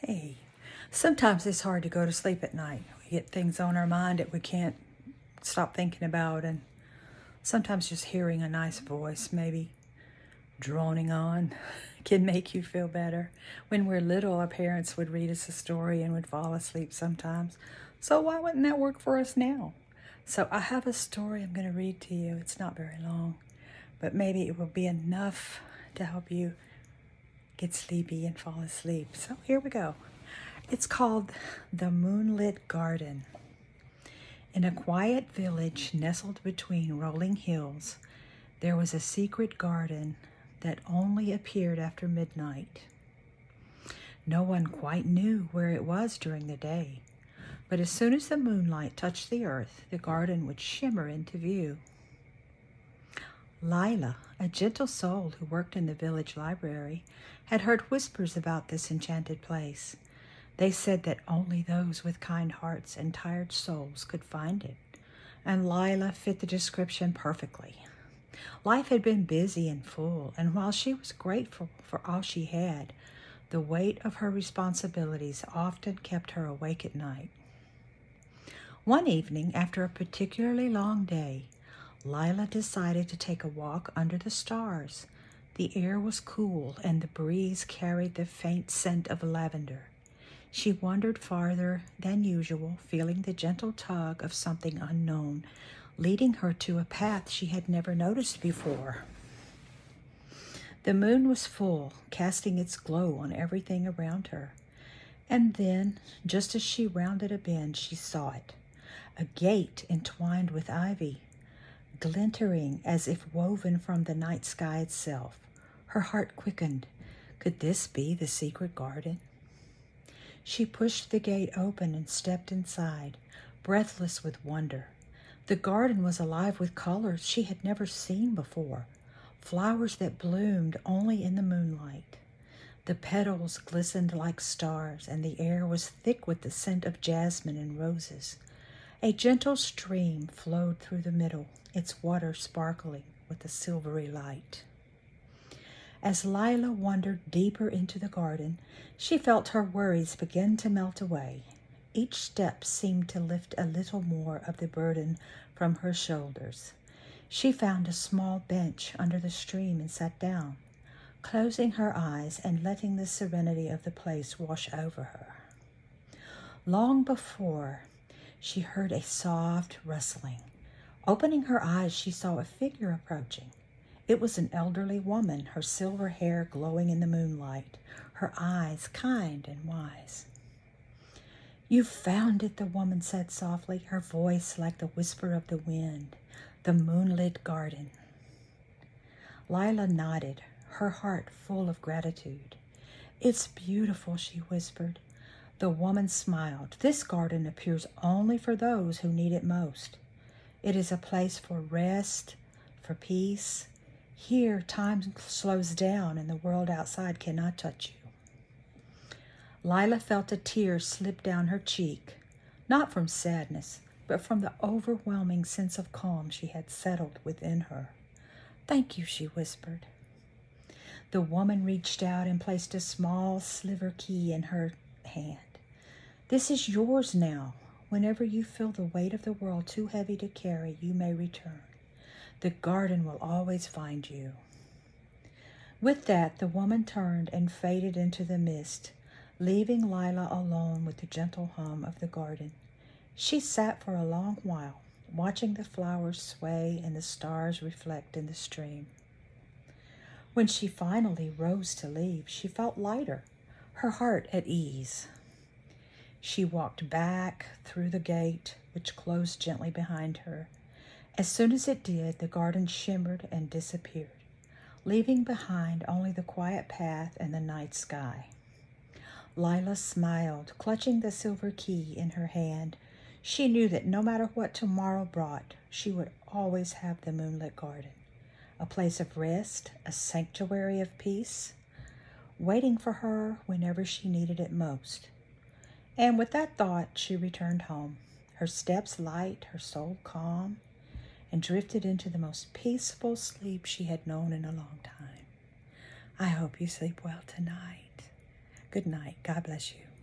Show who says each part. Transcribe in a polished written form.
Speaker 1: Hey, sometimes it's hard to go to sleep at night. We get things on our mind that we can't stop thinking about, and sometimes just hearing a nice voice, maybe droning on, can make you feel better. When we're little, our parents would read us a story and would fall asleep sometimes. So why wouldn't that work for us now? So I have a story I'm going to read to you. It's not very long, but maybe it will be enough to help you get sleepy and fall asleep. So here we go. It's called The Moonlit Garden. In a quiet village nestled between rolling hills, there was a secret garden that only appeared after midnight. No one quite knew where it was during the day, but as soon as the moonlight touched the earth, the garden would shimmer into view. Lila, a gentle soul who worked in the village library, had heard whispers about this enchanted place. They said that only those with kind hearts and tired souls could find it, and Lila fit the description perfectly. Life had been busy and full, and while she was grateful for all she had, the weight of her responsibilities often kept her awake at night. One evening, after a particularly long day, Lila decided to take a walk under the stars. The air was cool, and the breeze carried the faint scent of lavender. She wandered farther than usual, feeling the gentle tug of something unknown, leading her to a path she had never noticed before. The moon was full, casting its glow on everything around her. And then, just as she rounded a bend, she saw it. A gate entwined with ivy, glittering as if woven from the night sky itself. Her heart quickened. Could this be the secret garden? She pushed the gate open and stepped inside, breathless with wonder. The garden was alive with colors she had never seen before, flowers that bloomed only in the moonlight. The petals glistened like stars, and the air was thick with the scent of jasmine and roses. A gentle stream flowed through the middle, its water sparkling with a silvery light. As Lila wandered deeper into the garden, she felt her worries begin to melt away. Each step seemed to lift a little more of the burden from her shoulders. She found a small bench under the stream and sat down, closing her eyes and letting the serenity of the place wash over her. Long before, she heard a soft rustling. Opening her eyes, she saw a figure approaching. It was an elderly woman, her silver hair glowing in the moonlight, her eyes kind and wise. "You've found it," the woman said softly, her voice like the whisper of the wind. "The moonlit garden." Lila nodded, her heart full of gratitude. "It's beautiful," she whispered. The woman smiled. "This garden appears only for those who need it most. It is a place for rest, for peace. Here, time slows down and the world outside cannot touch you." Lila felt a tear slip down her cheek, not from sadness, but from the overwhelming sense of calm she had settled within her. "Thank you," she whispered. The woman reached out and placed a small silver key in her hand. "This is yours now. Whenever you feel the weight of the world too heavy to carry, you may return. The garden will always find you." With that, the woman turned and faded into the mist, leaving Lila alone with the gentle hum of the garden. She sat for a long while, watching the flowers sway and the stars reflect in the stream. When she finally rose to leave, she felt lighter, her heart at ease. She walked back through the gate, which closed gently behind her. As soon as it did, the garden shimmered and disappeared, leaving behind only the quiet path and the night sky. Lila smiled, clutching the silver key in her hand. She knew that no matter what tomorrow brought, she would always have the moonlit garden, a place of rest, a sanctuary of peace, waiting for her whenever she needed it most. And with that thought, she returned home, her steps light, her soul calm, and drifted into the most peaceful sleep she had known in a long time. I hope you sleep well tonight. Good night. God bless you.